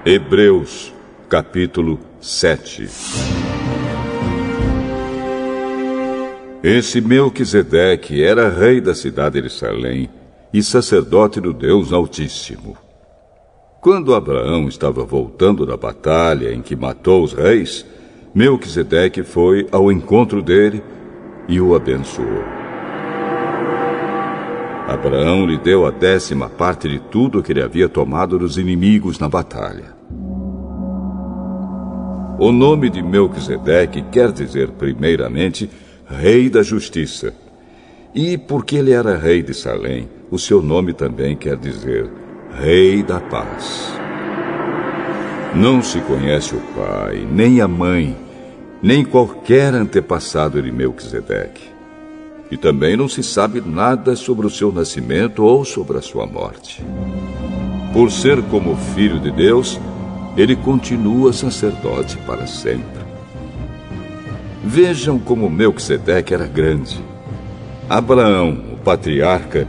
Hebreus, capítulo 7. Esse Melquisedeque era rei da cidade de Salém e sacerdote do Deus Altíssimo. Quando Abraão estava voltando da batalha em que matou os reis, Melquisedeque foi ao encontro dele e o abençoou. Abraão lhe deu a 10ª parte de tudo que ele havia tomado dos inimigos na batalha. O nome de Melquisedeque quer dizer, primeiramente, Rei da Justiça. E porque ele era rei de Salém, o seu nome também quer dizer Rei da Paz. Não se conhece o pai, nem a mãe, nem qualquer antepassado de Melquisedeque. E também não se sabe nada sobre o seu nascimento ou sobre a sua morte. Por ser como filho de Deus, ele continua sacerdote para sempre. Vejam como Melquisedeque era grande. Abraão, o patriarca,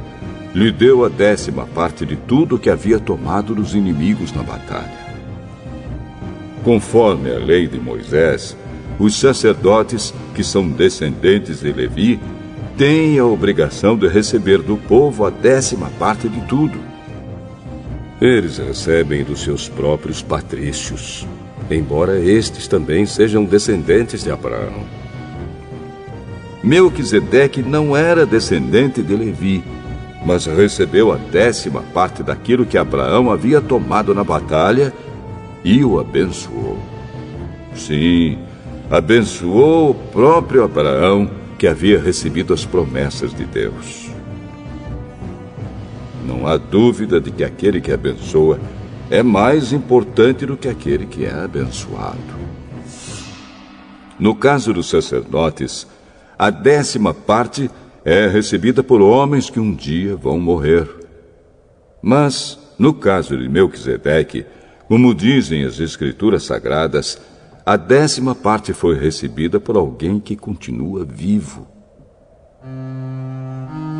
lhe deu a 10ª parte de tudo que havia tomado dos inimigos na batalha. Conforme a lei de Moisés, os sacerdotes, que são descendentes de Levi, têm a obrigação de receber do povo a 10ª parte de tudo. Eles recebem dos seus próprios patrícios, embora estes também sejam descendentes de Abraão. Melquisedeque não era descendente de Levi, mas recebeu a 10ª parte daquilo que Abraão havia tomado na batalha e o abençoou. Sim, abençoou o próprio Abraão, que havia recebido as promessas de Deus. Não há dúvida de que aquele que abençoa é mais importante do que aquele que é abençoado. No caso dos sacerdotes, a 10ª parte é recebida por homens que um dia vão morrer. Mas, no caso de Melquisedeque, como dizem as Escrituras Sagradas, a 10ª parte foi recebida por alguém que continua vivo.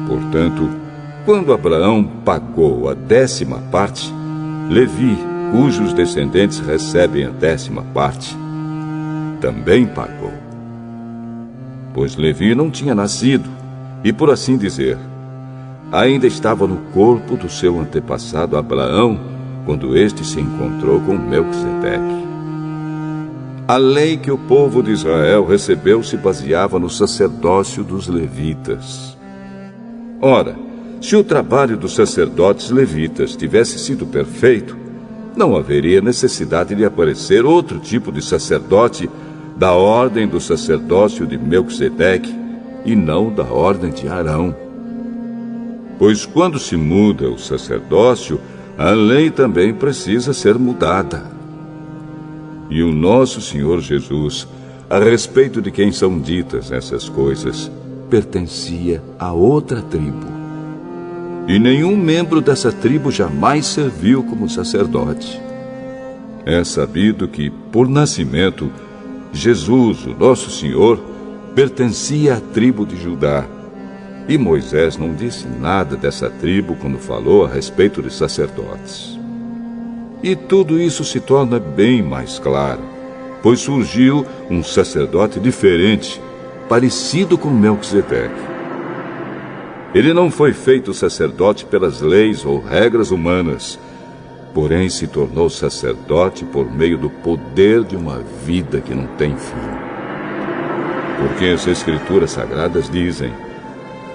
Portanto, quando Abraão pagou a 10ª parte, Levi, cujos descendentes recebem a 10ª parte, também pagou. Pois Levi não tinha nascido e, por assim dizer, ainda estava no corpo do seu antepassado Abraão quando este se encontrou com Melquisedeque. A lei que o povo de Israel recebeu se baseava no sacerdócio dos levitas. Ora, se o trabalho dos sacerdotes levitas tivesse sido perfeito, não haveria necessidade de aparecer outro tipo de sacerdote da ordem do sacerdócio de Melquisedeque e não da ordem de Arão. Pois quando se muda o sacerdócio, a lei também precisa ser mudada. E o nosso Senhor Jesus, a respeito de quem são ditas essas coisas, pertencia a outra tribo. E nenhum membro dessa tribo jamais serviu como sacerdote. É sabido que, por nascimento, Jesus, o nosso Senhor, pertencia à tribo de Judá. E Moisés não disse nada dessa tribo quando falou a respeito de sacerdotes. E tudo isso se torna bem mais claro, pois surgiu um sacerdote diferente, parecido com Melquisedeque. Ele não foi feito sacerdote pelas leis ou regras humanas, porém se tornou sacerdote por meio do poder de uma vida que não tem fim. Porque as Escrituras Sagradas dizem: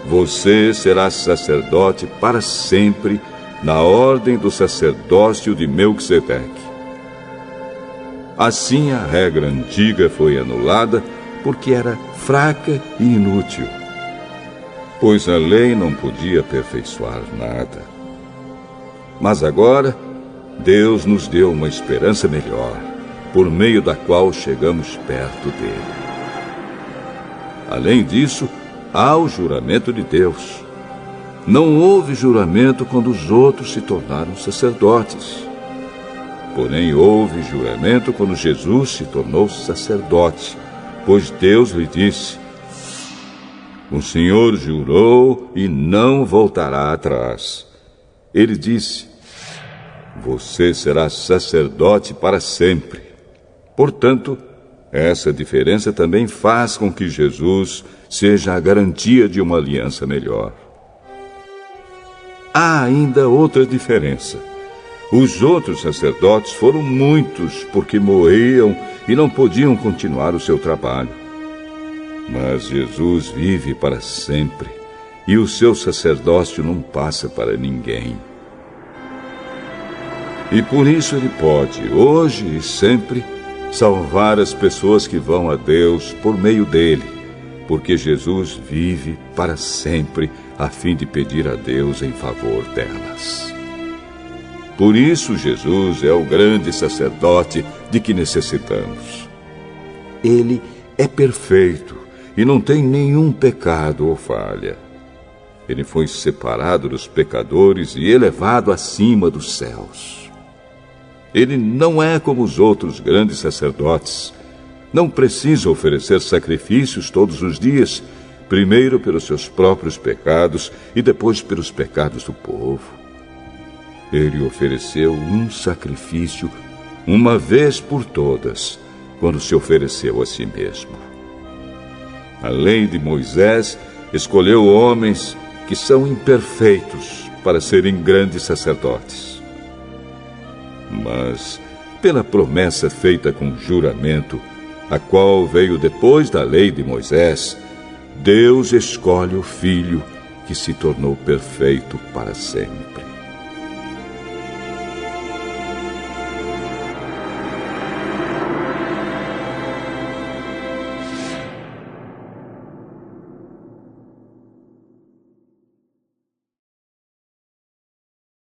você será sacerdote para sempre, na ordem do sacerdócio de Melquisedeque. Assim a regra antiga foi anulada porque era fraca e inútil, pois a lei não podia aperfeiçoar nada. Mas agora, Deus nos deu uma esperança melhor, por meio da qual chegamos perto dele. Além disso, há o juramento de Deus. Não houve juramento quando os outros se tornaram sacerdotes. Porém, houve juramento quando Jesus se tornou sacerdote, pois Deus lhe disse: o Senhor jurou e não voltará atrás. Ele disse: Você será sacerdote para sempre. Portanto, essa diferença também faz com que Jesus seja a garantia de uma aliança melhor. Há ainda outra diferença. Os outros sacerdotes foram muitos porque morriam e não podiam continuar o seu trabalho. Mas Jesus vive para sempre e o seu sacerdócio não passa para ninguém. E por isso ele pode, hoje e sempre, salvar as pessoas que vão a Deus por meio dele, porque Jesus vive para sempre a fim de pedir a Deus em favor delas. Por isso Jesus é o grande sacerdote de que necessitamos. Ele é perfeito e não tem nenhum pecado ou falha. Ele foi separado dos pecadores e elevado acima dos céus. Ele não é como os outros grandes sacerdotes. Não precisa oferecer sacrifícios todos os dias, primeiro pelos seus próprios pecados e depois pelos pecados do povo. Ele ofereceu um sacrifício uma vez por todas, quando se ofereceu a si mesmo. A lei de Moisés escolheu homens que são imperfeitos para serem grandes sacerdotes. Mas, pela promessa feita com juramento, a qual veio depois da lei de Moisés, Deus escolhe o Filho que se tornou perfeito para sempre.